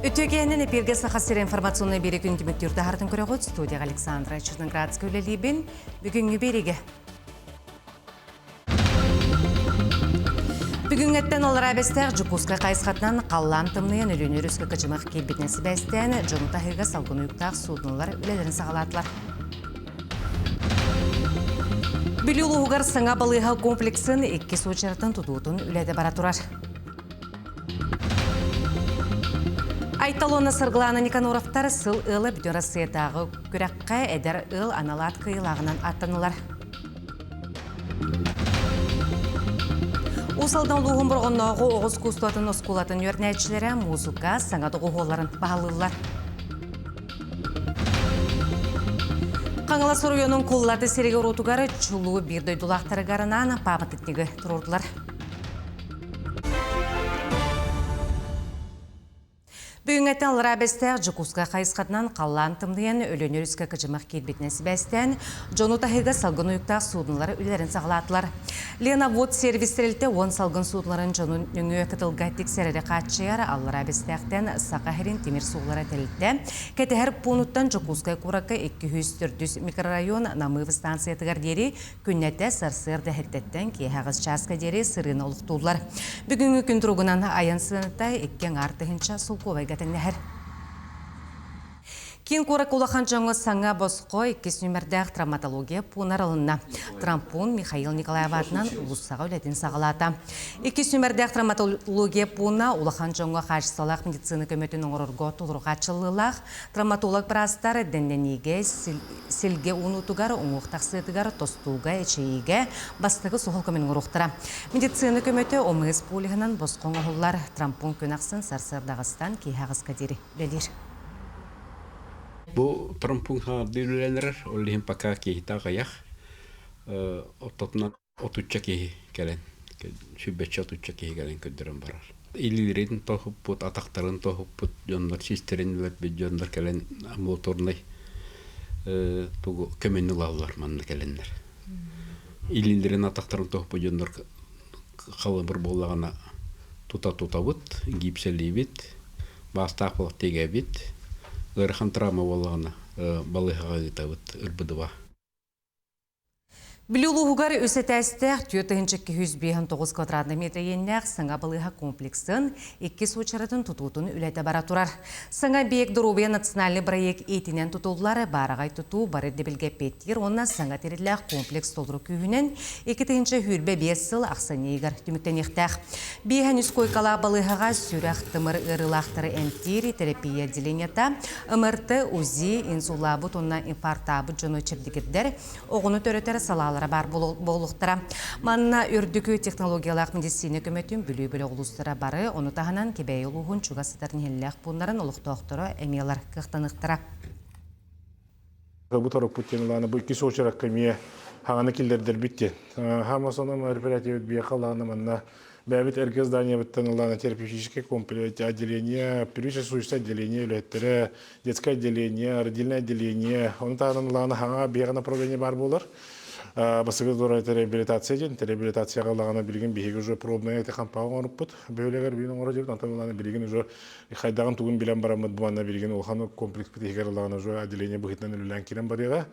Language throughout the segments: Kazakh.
Өтөгенін эпирге сақасыр информационный берек үндіміктерді артын көрі ғыд студия Александра Черноградск өлелейбін бүгінгі береге. Бүгін әттен олар әбестер жүкусқа қайысқатынан қаллан тымнайын өлінер өскі кычымақ келбетнесі бәстен жоны тахыға салғын ұйықтақ судынылар өлелерін сағалатылар. Білі ұлығығар сыңа балыға комплексін екі сочаратын тұтуытын өледі бара тұрар. Айталуына сырғыланы Никаноровтар сыл ылы бүтін Россиядағы көрәққа әдір ыл аналат қиылағынан аттанылар. Осалдан луғын бұрғыннағы оғыз күстуатын оскулатын өрнәтшілері музыка саңады ғоғыларын бағалылар. Қаңыла сұрыйының қолларды сереге ротуғары чулуы бірді дұлақтары ғарынан памытытнегі тұрордылар. Бүгін әттен алыра бәстәр жүкусқа қайысқатынан қаллан тымдыен өлөнер үскі кіжімақ келбетнесі бәстән жону тахыға салғын ұйықтақ судынлары өлерін сағылатылар. Лена вод сервистерілті 10 салғын судыларын жону нүңі өкітілға тексерері қатшияр алыра бәстәқтен сақа херин темір суғылары тәлітті. Кәтігер пунуттан жүкусқа құраққа 200 микрорайон намывы станциятығар дері күннәтті сарсыр дәхеттеттен кейхағыз часқа дері сырын олықтулар. Бүгінгі күн тұрғынан аян сыныта еккен артығынша сұлқовай гәтіңнәхір. Кен қорак улахан жаңы саңа босқо 2 нөмірдәқ травматология пунарылына. Трампун Михаил Николаев атынан ұлысаға өлетін сағалата. 2 нөмірдәқ травматология пуна улахан жаңы қашсалақ медицина көметін оңырырға толырға чылылақ. Травматолог бірастар дәнденеге, селге ұнутығар, оңуқтақсытығар, тостуға, әчейге, бастығы соғыл көмен ұрықтыра. Медицина көметі омыз полигынан босқоң оғылар. Трампун көнақсын Сарсырдағыстан кейхағыз кәдері бәлер. Bu trampunha dülülenler, olihim paka ki tağayak, ototna otutça ki gelen, şübetçe otutça ki gelen ködürüm barar. İlilerin tohuput, atakların tohuput, jonlar sisterin ve bir jonlar gelen motornay, tuğu kömenli lavlar manna gelenler. İlilerin atakların tohuput jonlar kalıbır bollağına tuta bit, gipseli bit, bastaqlıq tege bit. Гэрхан трама болғаны балыға кетавыт үрбідіва. Білулуғығар өсетәстәқ 4,209 квадратный метр еннәқ саңа балыға комплексын 2 сочаратын тұтуытын үләті бара тұрар. Саңа бек дұрубия национальный проект етінен тұтулары барағай тұту бары дебілге петтер, онна саңа теріләқ комплекс толыру күйінен 2-тінші хүрбе 5 сыл ақсанейгар түміктен ектәқ. Бейхан үс койкала балығаға сүрәқ тымыр ұрылақтары әнтері терапия деленета, ымырты, узи, инсулабы, тонна инфарктабы жоны чепдігірдер, оғыны төретері салалар бар болуқтыра. Манна үрдікі технологиялық медицина көметін бүлі-бүлі олыстыра бары, оны тағынан кебәй олуғын чуғасытарын хелләқ бұнларын олықтоқтыры әмелар қықтанықтыра. Бұл тарық бұттеніланы бұл кесі очарақ көмие хағаны келдердер бітті. Хамасоным оперативет бияқаланы манна бәбіт әргі здания бұттеніланы терапевтическое комплекс отделение, первичное существенное отделение, үлеттері, детское отделение, родильное отделение. Оны тағынан хаға бияға направление бар болар. Басыгы дұрай реабилитация ден, реабилитацияға лағана білген бейгі уже пробная әйті қампағын орып бұд. Бөйлегер бейінің ора жерді, антон лағана білген уже қайдағын туғын білен барамыд бұғанна білген олғаны комплекс бітігер лағана уже отделение бұғытынан үлілен керен бар еға.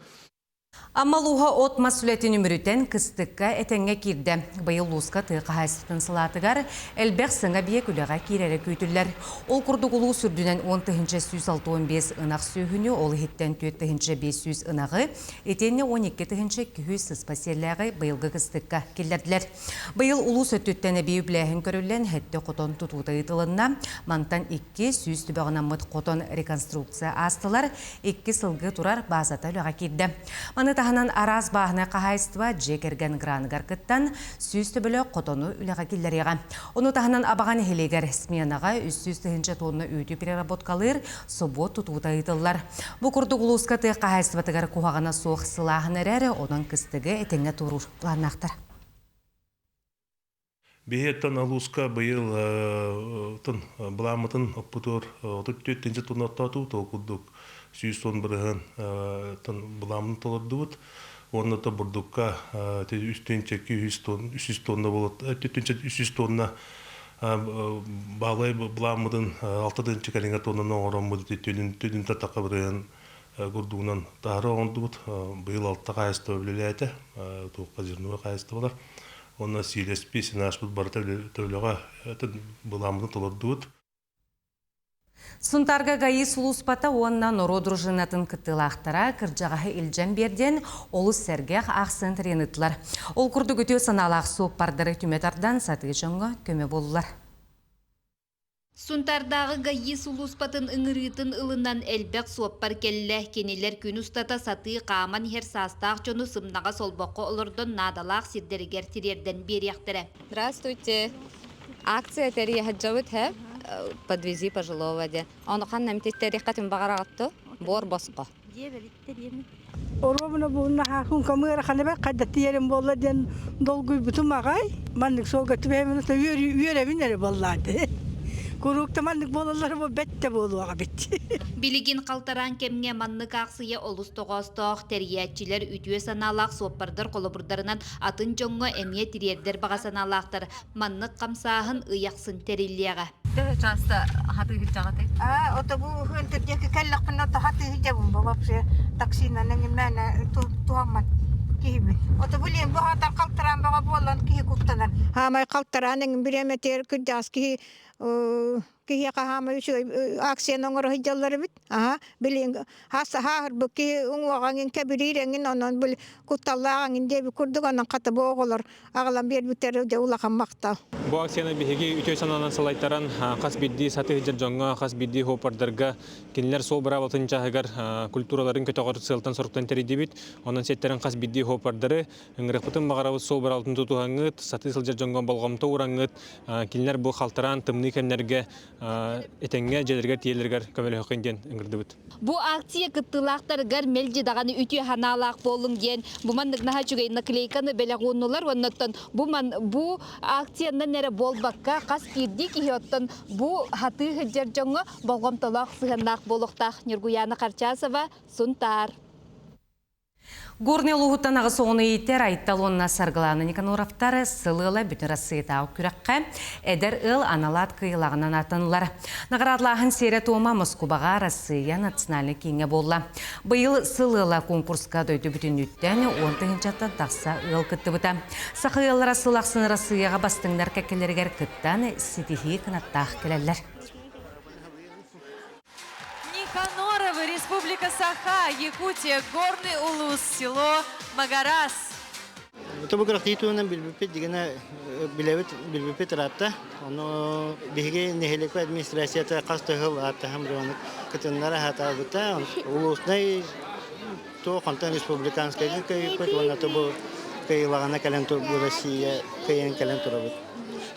Амалуға от масулеті нүмірітен кістікка әтенге кирді. Байыл лұсқа тұйқы хайсытын сылатығар, әлбәқ сыңа бейек үліға керері көйтілер. Ол күрді құлу сүрдінен 10-565 ынақ сүйіні, ол хеттен 4-500 ынағы, етенне 12-200 сыспасерләғі байылғы кістікка келдерділер. Байыл ұлу сөттіттені бей біләхін көрілен әтті қотон тұтуыды ұйтылынна, мантан 200 түбіғынан мұт қотон реконструкция астылар, 2 сылғы тұрар базата үліға келді. Маны тағынан араз бағына қағайыстыва жекерген гранығар күттан сүйісті білі қотону үліға келдереға. Оны тағынан абаған хелегер сменаға 300 тонны үйді переработкалыр собот тұтуыда ұйтылар. Бұл күрді құлысқа тұй қағайыстыватығар қуағына соқ сылағын әрі, оның кістігі әтеңе тұрur планнақтыр. Бейеттен алусқа бұйыл бұламытын оппутор 34 тонна тату толқудық. 100 тонн бірігін бұламын толырды бұд. Оны да бұрдыққа үстен 200 тонна болады. 300 тонна Балай буламыдын 6-нчы калиңа тоннан оңорон бу төдүн татакка бирен гурдугунан тары оңдубут. Быйыл 6 кайысты өлеләте, туукка 20 кайысты болар. Онна силеспи синаш бут барта төлөгө буламыдын толордубут. Сунтарга гаи сулуспата онна норо дружинатын кыттылақтара кыржағағы илжен берден олы сәргех ақсын тренытлар. Ол күрді көтеу саналақ суып бардыры түметардан сатығы жоңға көме болулар. Сунтардағы гаи сулуспатын ыңырытын ылынан әлбәк суаппар келлі кенелер күн ұстата саты қаман хер састақ жону сымнаға солбаққа олырдың надалақ сирдерігер тирерден берияқтыры. Здравствуйте. Акция «Терия хаджавыт» хэп. Подвези пожилого дя. Он ханнам тестарихатым багарагатто бор боско. Орвабына буна хакун камера ханабе каддатиерим болла ден долгуй бутум агай. Мандык сога тбемен та юребинер боллады. Курукта мандык болалар бу бетте болу ага бит. Билигин калтаран кемге маннык аксыя олус тогостох терияатчилер үтүө саналак соппардар колобурдарынан атын жоңго эмие тириердер бага саналактар. Маннык камсаахын ыяксын териллияга. Часто хаты хилжагаты. Ото бу хөнтөдеки келлек пына тахаты хижабым бабапсы таксина неңмена туамман киби. Ото булем бу хатар калтаран бага боллан ки куттанан. Хамай калтаран неңм биреме тер күдас ки кие кахамы акция номер хижаллары бит. Билен хаса хар бу ки уңлаган кебириреңин онон бул кутталлаган деби курдуганан ката боголор агалам бер битер де улаган макта. Бу акцияны биһиги үтөй сананан салайттаран хас бидди саты жонга хас бидди хопардарга кинилер сол барабатын жагар культураларын көтөгөр сылтан соруктан теридибит. Онан сеттерен хас бидди хопардары ыңгырыпытын багарабыз сол баралтын тутугаңыт саты сылжар жонга болгомто ураңыт кинилер бу халтаран тымны кемнерге этеңге желерге тиелерге көмөлө хокенден ыңгырдыбыт. Бу акция кыттылактаргар мелжи даганы үтүө ханалак болум ген. Бу мандык нахачугай наклейканы белегуннулар оннотон бу акцияны нере болбакка кас кирди киоттон бу хаты хыжар жоңго болгомтолок сыгынак болуктак Нургуяна Карчасова, Сунтар. Горный лугуттан ағы соғыны еттер айтталуынна сарғыланы Никаноровтары сылылы бүтін рассыйтау күрәққа әдір ыл аналат кыйлағынан атынылар. Нағырадлағын сере тома Москубаға Россия национальный кеңе болла. Бұйыл сылылы конкурсқа дөйді бүтін үттен 10 жаттан тақса ыл күтті бұта. Сақыйлара сылақсын Россияға бастыңдар кәкелергер күттен сетихи қынаттақ келелер. Никаноровы, Республика Саха, Якутия, Горный Улус, село Магарас. Это был рахитуна билбипет, дигана билбипет рапта. Оно биге нехилеко администрация та кастахал ата хамрон катеннара хата бута. Улусный то контан республиканский кайкот вона то был кайлагана калентур Россия кайен калентур.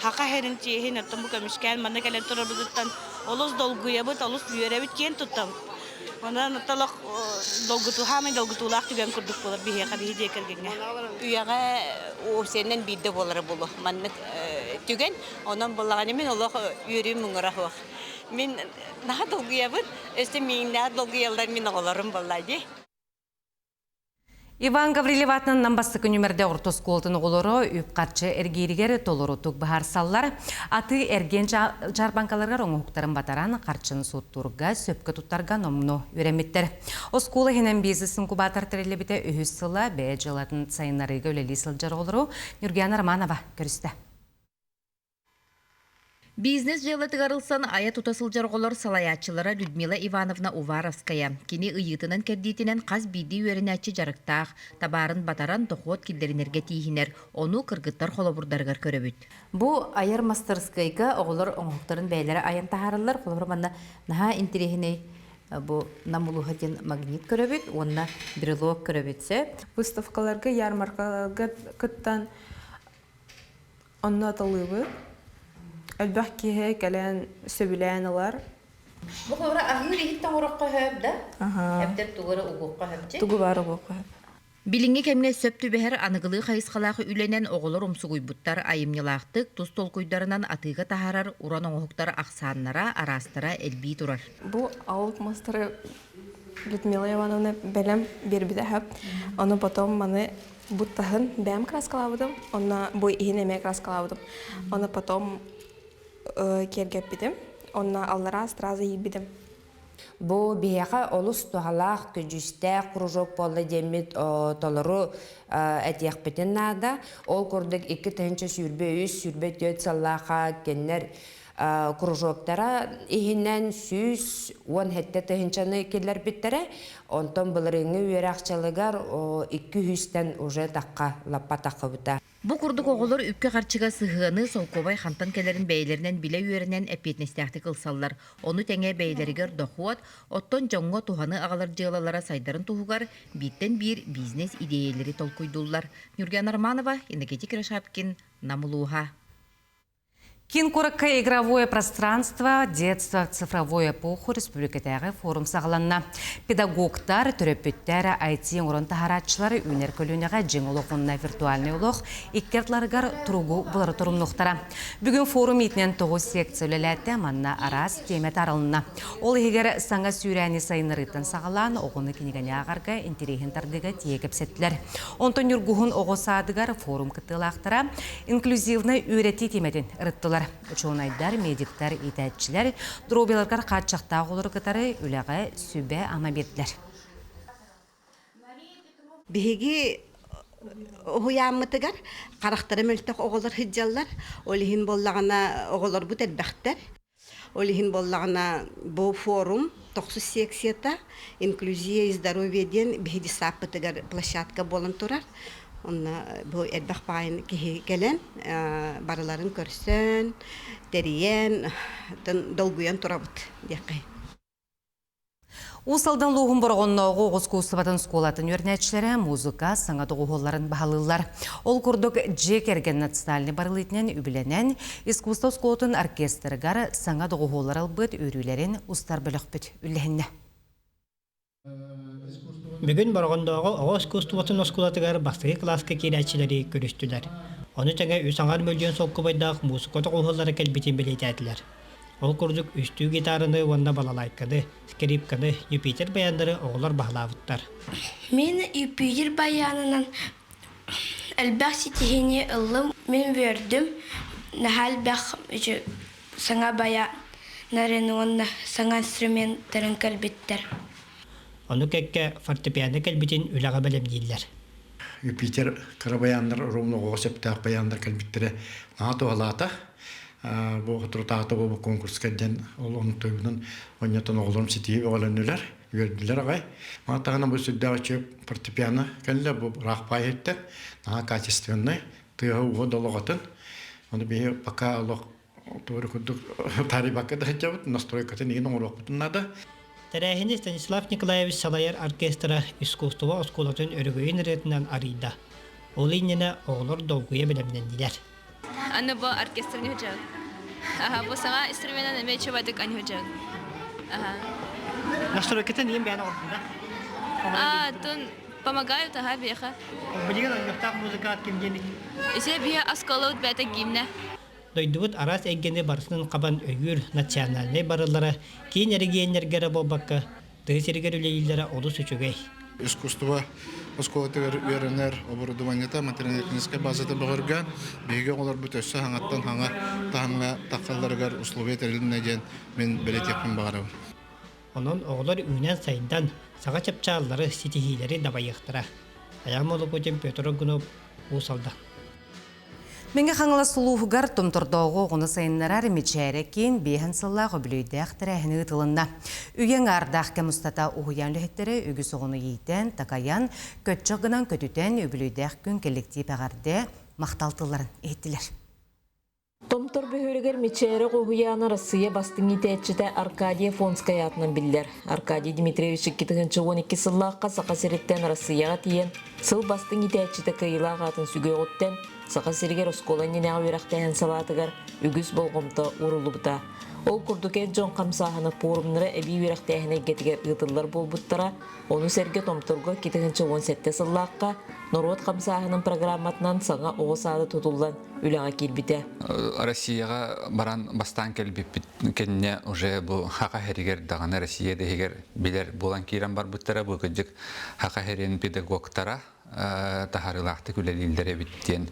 Хака херинчи хин аттам камишкан манна калентур буттан олус долгуя бут олус юребит кен туттам. Онан талак долгуту хамын долгутулак түгән күрдүк булар бие каби һиде кергәнгә. Уяга о сенен бидде болары болу. Манны түгән онан боллаган мен Аллах юри мыңгыра хак. Мен наха долгуя бут, эсте миннәр долгуялар мен огларым боллайды. Иван Гаврилеватның намбастықы нөмірде ортос қолтын олары үпқатшы әргейрігері толыру тұқ бағар саллар. Аты әрген жарбанкаларға оңықтарын батаран қарчын соттурға сөпкі тұттарға номны өреметтер. Осколы хенен бизнесін күбатар тірелі біте үйіз сыла бәе жылатын сайынларыға өлелі сылжар олыру Нургияна Романова көрісті. Бизнес жылы тыгарылсан ая тутасыл жарголор салаячылары Людмила Ивановна Уваровская. Кини ыйытынан кәрдейтінен қаз биді өрінәтші жарықтақ, табарын батаран тоқуот килдерінерге тейхінер, оны кыргыттар холобурдарғар көрөбіт. Бу айыр мастерскайга оғылар оңықтарын бәйлері аян тахарылар, қолабырманна наха интерехіне бу намулухатин магнит көрөбіт, онна брелок көрөбітсе. Выставкаларга, ярмаркаларга кыттан онна аталыбы. Әлбәқ кеге кәлән сөбілән алар. Бұл қора ағыр ехіттен ораққа хөп, да? Әбдер туғыры ұғыққа хөп, же? Туғы бары ұғыққа хөп. Билинге кемне сөптү бәһәр аныгылы хайысқалағы үленен оғылыр омсугуй буттар айымнылақтық тұз толкуйдарынан атыға тахарар уран оңықтар ақсаннара, арастыра әлбей тұрар. Бұл ауылық мастары Людмила Ивановна бәлем бербіді хөп. Оны потом маны буттахын бәм краскалабыдым, оны бой ихин әме краскалабыдым. Оны потом кергеппитим. Онна аллара сразу ийбитим. Бу бияка олус тухалах күжүстэ кружок болла демит толору этияхпетин нада. Ол курдук 2 тыгынча сүрбө 3 сүрбө 4 саллаха кеннер кружоктара ихинен сүз 10 хетте тыгынчаны келер биттере. Онтон былырыңы үйракчалыгар 200-тен уже такка лаппа таккыбыта. Бу курдук оголор үпкө карчыга сыгыны солкобай хантан келерин бейлеринен биле үйренен эпетнестяхты кылсаллар. Оны теңе бейлеригер дохуат, оттон жоңго туханы агалар жыгалалара сайдарын тухугар биттен бир бизнес идеялери толкуйдуллар. Нурган Арманова, Энергетик Рашапкин, Намулуха. Кинкуракка игровое пространство, детство в цифровую эпоху республикатағы форум сағаланна. Педагогтар, түрөппеттері, IT орын тахаратчылары үнер көлінеға жеңіліғынна виртуальный ұлық, иккертларығар тұруғу бұлары тұрымнықтара. Бүгін форум етінен 9 секциялеләті манна арас темет арылына. Ол егер саңа сүйрәні сайынырыттан сағалан, оғыны кенегіне ағарға интерегентардығы тиекіп сеттілер. Онтон үргуғын оғы садығар форум кыттылақтара инклюзивны үйреті теметін ұрыттылар. Учонайдар, медиктар, итәтчілер, дробеларғар қатшақта ғолыр кытары үліға сүбе ама берділер. Беги хуяммытыгар, қарақтары мөлтіқ оғылар хиджалар, олихин боллағына оғылар бұд әлбәқтер. Олихин боллағына бұл форум 9 секцията, инклюзия и здоровье ден беги саппытыгар площадка болын тұрар. Онна бу эдбах пайын келен барыларын көрсен, териен, долгуян турабыт дияқай. Усалдан луғын бұрғынна оғы ұскуыстыбатын сколатын өрнәтшілері музыка, саңа доғыларын бағалылар. Ол күрдік жекерген национальный барылытнен үбіленен, искусство сколатын оркестрігар саңа доғылар албыт өрілерін ұстар бөлік бүт үлігінне. Бүгін барғандағы оғыз көстуатын оскулатығар бастығы класска керәтшілері көрістілер. Оны тәңе үсаңар мөлден соққыбайдағы музыкоты қолғылары кәлбетін білетәділер. Ол күрдік үстүү гитарыны онда балалайкады, скрипканы, Юпитер баяндары оғылар бағылавыттар. Мен Юпитер баянынан әлбәқ сетігіне ұлым мен вердім. Нәхәл бәқ саңа баянарын онда саңа инструменттарын кәлбеттер. Оны кәкке фортепиано кәлбетін үліға бәлем дейілер. Юпитер қарабаяндар, ровно ғосептақ баяндар кәлбеттері наға тоғалата. Бұл тұртағыта бұл конкурс кәдден ол оның тойбынан ойнатын оғылырым сетейі оғалан үлер, үйерділер ағай. Мағатағына бұл сүрдәғі чөп фортепиано кәлі бұл рақпай еттен, наға качественный, тыға уғы долығатын. Оны бейі бақа олық туыры күрдік тарih бақы да жабыт, настройкатын еген оңыр оқытын нады. Тәрәхіне Станислав Николаевич Салайер оркестра искусство осколатын өргөйін ретінен арыйда. Ол инене оғылыр долгуя білімден дилер. Аны бұл оркестр не хүчак. Бұл саңа инструментен әме чөбадық аны хүчак. Настройкетін ең бәйін орында? Тун помогают, беха. Білген ойнықтақ музыкат кемденік? Исе бия асколот бәтік гимне. Дойдуут арас эггене барысынан қабан өйір национальный барылары кейін әрігенергері болбаққа дығысергер үлейлері олыс үчігей. Искусство осколатығыр үйерінер оборудованиета материал-техническая базада бұғырған бейге олар бүтөсі хаңаттан хаңа тағымға таққалдарығар условия тәріліннеген мен бәлетекпен бағарау. Onun oğullar üynen sayından sağa çapçağları sitihilleri dabayıqtıra. Ayağım olu kocan Petro Gunov usalda. Менге хаңла сулуугар тумтурдоого гуну сайыннарар мичээрекин бейхан сыллаағы бүлөйдәқ тірәхіні ұтылынна. Үйен ардақ кемустата уғуян лөхеттері үгі соғыны ейтен, такаян, көтчіғынан көтітен өбілөйдәқ күн келектей пәғарды мақталтыларын еттілер. Томтор бөхөрігер мечері қоғуяны Россия бастың етәтчіті Аркадия Фонская атынан білдер. Аркадий Дмитриевич 2012 сыллаққа сақа сереттен Россияға тиен, сыл бастың етәтчіті кайылақ атын сүге оттен, сақа сергер осколаннен ағырақтайын салатығар үгіз болғымта ұрылы бұта. Ол күрдікен жон қамсағыны форумнары әбей үйрақтайын әгетігер ұтылар бол бұттара, оны сәрге томторғы 2017 сыллаққа Норот қамсағының программатынан саңа оғысады тұтылдан үліға келбіте. Россияға баран бастан келбіп кенне уже бұл хақа хәрігер дағаны Россияда егер білер болан кейран бар бұттара бұл көдік хақа хәрін педагогтара таһарылақты күлелилдере биттен,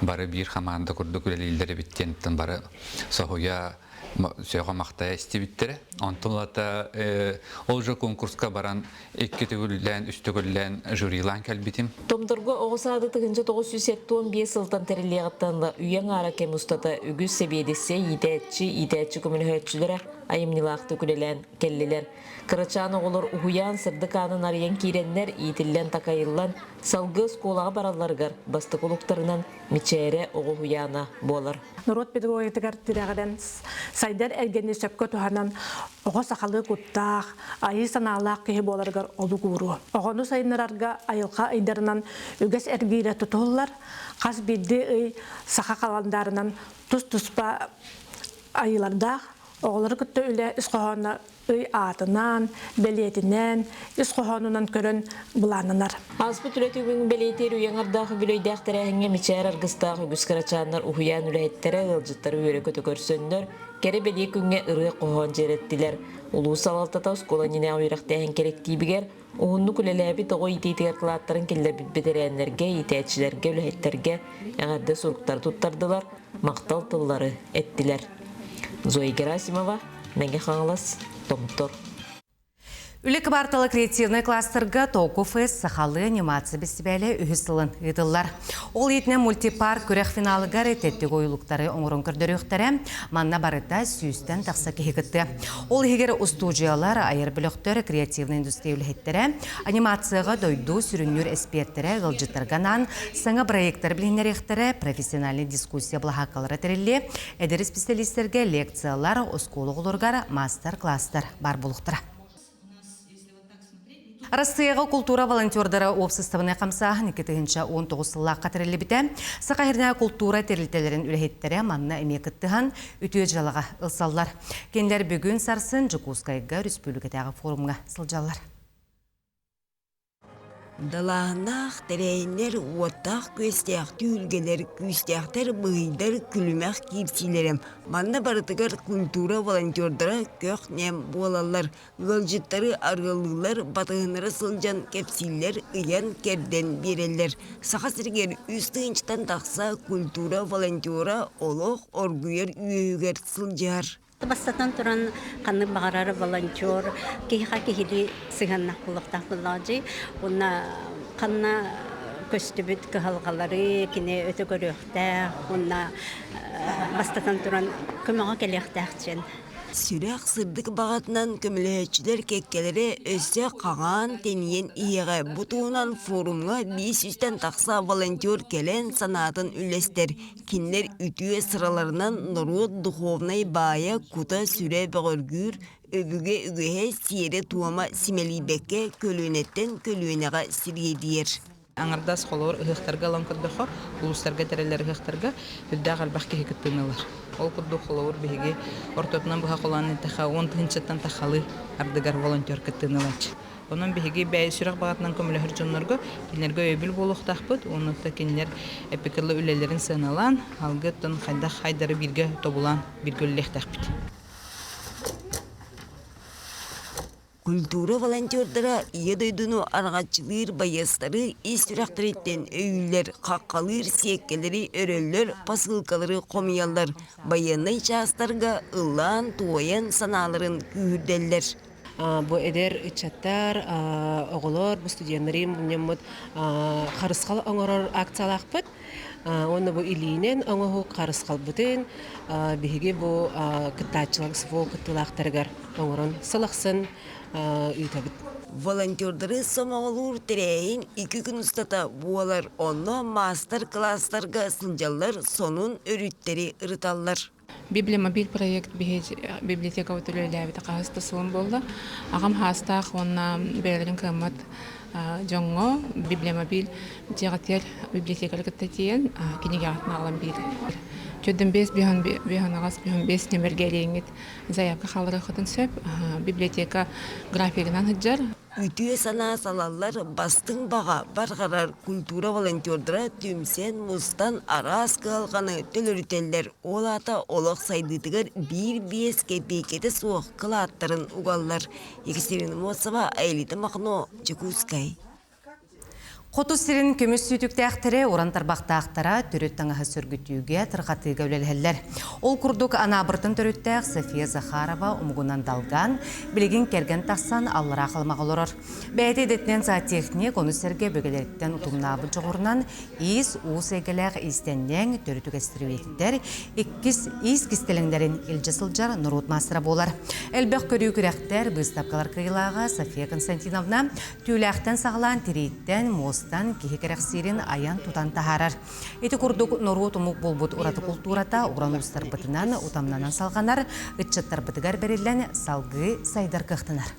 бары бир хаманда курду күлелилдере биттен, бары соһуя сөйға мақтая істебіттері. Онтылата ол жа конкурска баран екі түгілден, үш түгілден жюрилан кәлбетім. Томдырғы оғысады тұғынша 915 сылтан тәрілеғаттанла үйен ара кем ұстата үгіз себедесе етәтші көмілі айымнилақты күлелен келлелер. Кырачаны олар уйан сырдык анын арыян киреннер итиллен такайыллан салгы сколаға бараларгар бастық олуқтарынан мичере оғы уяна болар. Народ педагогитигар тирагаден сайдар эргенне сөпкө туханан ого сакалы куттак айы санаалаак кихи боларгар олугуру. Огону сайыннарарга айылка айдарынан үгес эргире тутуллар, кас бидди ый сака каландарынан тус-туспа айыларда оғылары күтті үлі үсқоғаны үй атынан, белетінен, үсқоғанынан көрін бұланынар. Аспы түретігін белетер үйеңардағы білейдәқтірі әңге мечер арғыстағы үгіскарачанлар ұхуян үләйттері ғылжыттары өрі көті көрсөнлер, кәрі беле күнге ұры қоған жереттілер. Улу салалтата ұскола нене ойрақты әң керек дейбігер, оғынны күлеләбі тоғы итейтігер қылаттарын келдер бітбедерәнлерге, итәтшілерге, үләйттерге әңәрді сұрықтар тұттардылар, мақтал тыллары әттілер. Зоя Герасимова, Мәңге Хаңалас, Томтор. Үлік барталы креативный кластерға Току Фест сақалы анимация бестібәлі үйісілін ұйдылар. Ол етіне мультипарк көрек финалыға рететтік ойылықтары оңырын көрдері өқтері манна барыта сүйістен тақса кехігітті. Ол егер устудиялар айыр біліқтері креативный индустрия үліхеттері анимацияға дойду сүрінер эсперттері ғылжыттарғанан саңа проекттар білінеректері профессиональный дискуссия бұлақақалары тәрелі әдері специалистерге лекциялар, осколы ғылырғар мастер-кластар бар болуқтыра. Россияға культура волонтердары обществоны қамсағын 2019 сылға қатырылы біті. Сақайырна культура терілтелерін үліхеттері манна әмекіттіған үтіе жалаға ұлсалар. Кендер бүгін сарсын Жукускайға республикатағы форумға сылжалар. Далағынақ тәрәйінлер уаттақ көстяқты үлгелер, көстяқтар бұйдар күлімәқ кепсилерім. Манна барытығар культура волонтердары көк нәм болалар. Ғылжыттары арғылылар, батығынары сылжан кепсилер ұян керден берелер. Сақасыргер үстіңчтан тақса культура волонтера олық оргүйер үйегер сылжар. Бастатан туран қаны бағарары волонтер, кейха кейхили сығаннақ бұлықтақ бұллағжы. Оны қанна көстібіт кығалғалары, кіне өті көріқтәқ, оны бастатан туран көміға келіқтәқ жен. Сүрәк сырдык бағатынан көміләтшілер кеккелері өсі қаған тенген иеға бұтуынан форумға 500-тен тақса волонтер келен санатын үлестер. Кинлер үтіе сыраларынан народ духовнай бая кута сүрә бағыргүр өбіге үгіге сиері туама симелибекке көлінеттен көлінеға сиргедер. Аңырдас қолуыр ұғықтарға алан күрдіқо, ұлыстарға тәрелер ұғықтарға үдді ғалбақ кеге күттіңілер. Ол күрді қолуыр бейге ортотынан бұға қоланы тәқа 10-тыңчаттан тақалы ардығар волонтер күттіңілер. Onun bihigi bəy sürək bağatından kömüləhür cunlarga kinlərə öbül boluqtaq bud. Onu da kinlər epikirli ülələrin sığınalan, halqıtın xaydaq xaydarı birgə tobulan birgölləktaq bud. Культура волонтердара едойдуну аргачылыр баястары истирактырыттен өйлер, қаққалыр, секкелері, өрөллер, посылкалары комиялар, баянай частарга ылан, туоян саналарын күйірделлер. Бу эдер ичаттар, оголор, бу студентлерим бунеммут карыскал оңорор акциялакпыт. Оны бу илинен оңоху карыскал бутын, биһиги бу кыттачылык сфо кыттылактаргар оңорон сылыксын үйтәбит. Волонтердары самоолур терейин 2 күн устата буалар онно мастер-класстарга сылжалар сонун өрүттери ырыталлар. Библиомобиль проект библиотека өтөлөләбит кагысты сылым болду. Агам хастак онна берлин кымат жоңго библиомобиль жагател библиотекалык тетиен кинегатна алам бир. Чөдөн 5 биханагас 5 немергелеңит заявка халыры хатын сөп библиотека графигинан хыджар. Үтüе сана салалар бастың баға барғарар культура волонтердара түмсен мустан арас калғаны төлөрүтеллер. Ол ата олық сайдытығыр 1-5 кепекеті соқ қылаттарын угаллар. Екатерина Моцова, Айлита Махно, Чекускай. Қоту сирин көміс сүйтіктәқтірі орантарбақтақтара түріт таңағы сүргітіуге тұрғаты гәулелхеллер. Ол күрдік анабыртын түріттәқ София Захарова ұмғынан далған, білеген керген тақсан аллыра қалмақ олырыр. Бәйті едетінен зоотехник оны сәрге бөгелеріктен ұтымнабы жоғырынан ис уыс егіләқ истеннен түрітік әстіріветіктер, ис кістеліңдерін елжі сылжар нұрут масыра болар. Әлбәқ көрі күрәқтер бұстапқалар қиылаға София Константиновна түйіләқтен сағылан тирейттен мостан кихекерек сирин аян тутан тахарар. Эти курдук нұрут ұмық болбут ураты культурата уран ұстар бұтынан ұтамнанан салғанар, үтчаттар бұтығар берілен салғы сайдар қықтынар.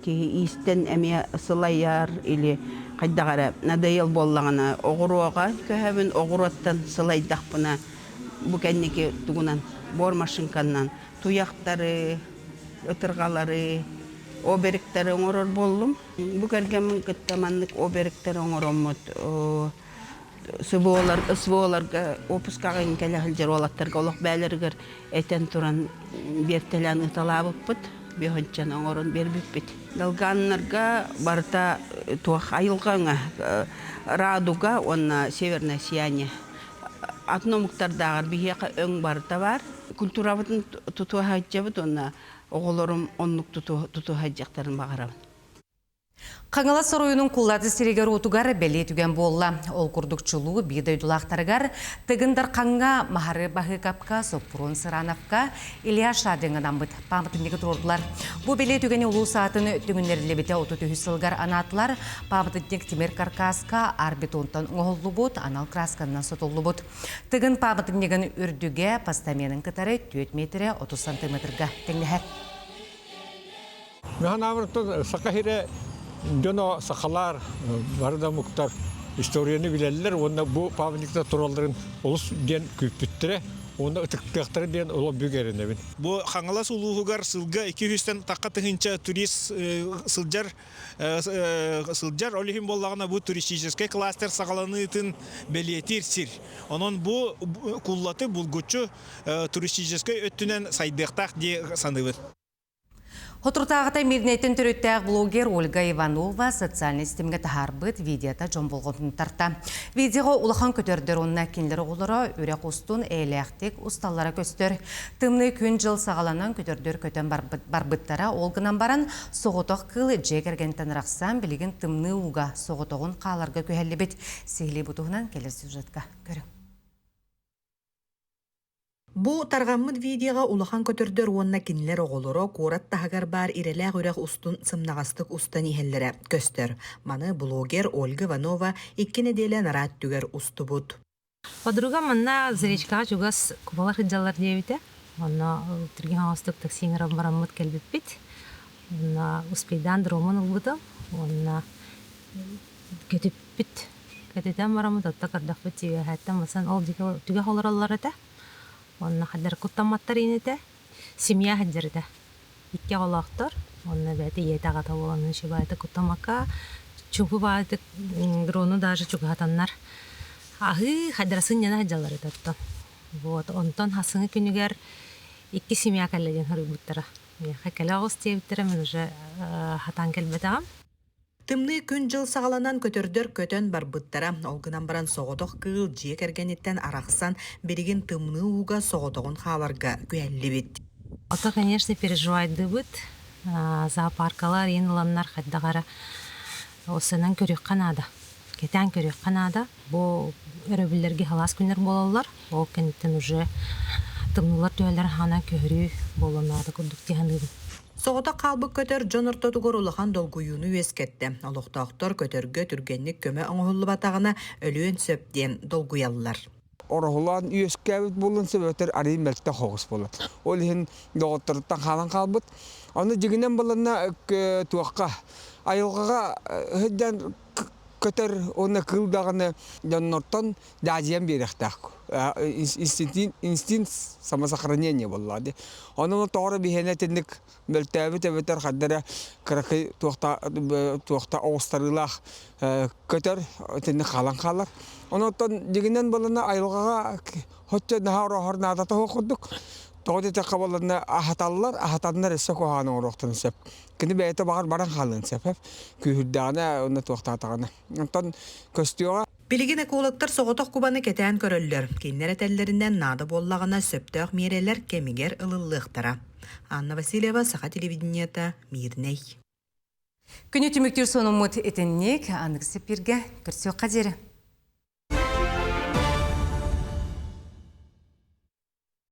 Истен әме сылайар или қайдағара надайыл боллағына оғыруаға көһәбін оғыруаттан сылайдақпына бүкәннеке тугунан бор машинканнан туяқтары, ытырғалары, оберіктері оңырыр болдым. Бүкәргемін күттаманлық оберіктері оңырымыд. Сывуоларға опускағын кәләхілдер олаттарға олық бәліргір әтен тұран бертелән ұталабып бұд. Бехончан оңырын бербіп бет. Далғанларға барта туақ айылғаңа радуга, онна северное сияние. Атномуктардағыр бігеқа өң барта бар. Культурабытын тұту хаджабыд, онна оғылырым онлық тұту хаджақтарын бағарабын. Қаңала соройының құллады сирегер отугар бәле түген болла. Ол күрдікчілу бейдойдулақтарығар тігіндар қаңға махары бағы капка Соппурон Сырановка Илья Шадыңыдан бұд памытындегі тұрдылар. Бұл бәле түгені ұлу саатын түгінерлебеті оту түйісілгар анатылар памытындек темір каркаска арбетонтан оғылы бұд, анал красканынан сотолы бұд. Тігін памытындегін үрдіге пастаменің кітары 4 метрі 30 сантиметрға теңдіғер. Дöno сақалар барда мұқтар историяны білелілер, онда бұл памятникта тұралдарын олыс ден көппіттірі, онда ұтықтықтары ден олы бөгерін әбін. Бұл қаңалас ұлығығар сылға 200-тен таққа тұхынша турист сылжар олихин болағына бұл туристический кластер сағаланытын бәлетер сир. Онын бұл құллаты бұл ғұтчу туристический өттінен сайдықтақ де санывыр. Отыртағытай мернетін түріттәғ блогер Ольга Иванова социальный системге тахарбыт видеота жон болғын тарта. Видеоға улахан көтердер онына кенлері олыра өрек ұстын әйләқтек ұсталара көстер. Тымны күн жыл сағаланан көтердер көтен барбыттара олғынан баран соғытоқ қылы жекергентен рақсан білеген тымны уға соғытоғын қаларға көхәлі бет. Сейлі бұтығынан келер сюжетқа көрің. Бу таргаммыт видеоға улахан көтөрдөр уонна кинилер оголоро курат тахагар бар ирелээх үрэх устун сымнагастык устан ихеллере көстөр. Маны блогер Ольга Иванова 2 неделя нарат түгер устубут. Подруга манна заречкага чугас кубалар хыджалар дебите. Манна түрген астык таксиңерам бараммыт келбиппит. Манна успейдан дромон улбутам. Манна кетиппит. Кетитен бараммыт отта кардахпит тиге хаттан масан ол түге холораллар эте. Онна хаддар куттаматтар инете, семья хаддерде. Икке олақтар, онна бәті етаға табыланын шибайты куттамака, чугу байды дрону даже чугатаннар. Ағы хаддарасын яна хаджалар етаттан. Вот, онтон хасыңы күнігер икки семья кәллеген хыры бұттара. Хакәлі ағыз тейбіттері мен уже хатан кәлбетағам. Тымны күн жыл сағаланан көтөрдөр көтөн барбыттара, олгынан баран соғодоқ кыл жек әргенеттен арақсан береген тымны уға соғодоғын қаларға күйәлі бет. Ото, конечно, переживайды бұд. Зоопаркалар, еніланнар қайдағары осынан көрек қанада. Кетен көрек қанада. Бұл өрөбілерге халас күнер болалар. Ол кенеттен уже тымнылар түйелер хана көрі боланады күрдік дейін. Соғыта қалбы көтөр жон ортотугор улахан долгуюну үескетті. Олықтақтар көтөргө түргенник көмө оңғылы батағына өліен сөптен долгуялылар. Орғылан үескәбіт болын сөбөтер арайын бәлтті қоғыс болат. Ол ең доғыттырыттан қалан қалбыт. Оны жігінен болына туаққа айылғаға хүдден көтөр оны кылдағыны жоннортон дәжиен беректақ. Инстинкт самосохранения болады. Оны тоғыры бейхене тендік бөлтәбі тәбетер қаддары қырақы туақта оғыстарылақ көтөр тендік қалан қалар. Оны оттан дегенен болына айылғаға хотча наға орағыр надата оқыдық. Тоғыт ете қабаларына ахатанлар әсі қоғаны орықтын сәп. Кені бәйті бағар баран қалын сәп. Күйірдағына оны тоқтатағына. Онтан көстіоға Билигин экологтар соғытық кубаны кетен көрөллөр. Кейнер әтәллерінен нады боллағына сөптөк мерелер кемигер ылылықтара. Анна Васильева, Саха телевидениета, Мирней. Күні түміктер сонымыт етіннек, анық сепірге көрсек қадері.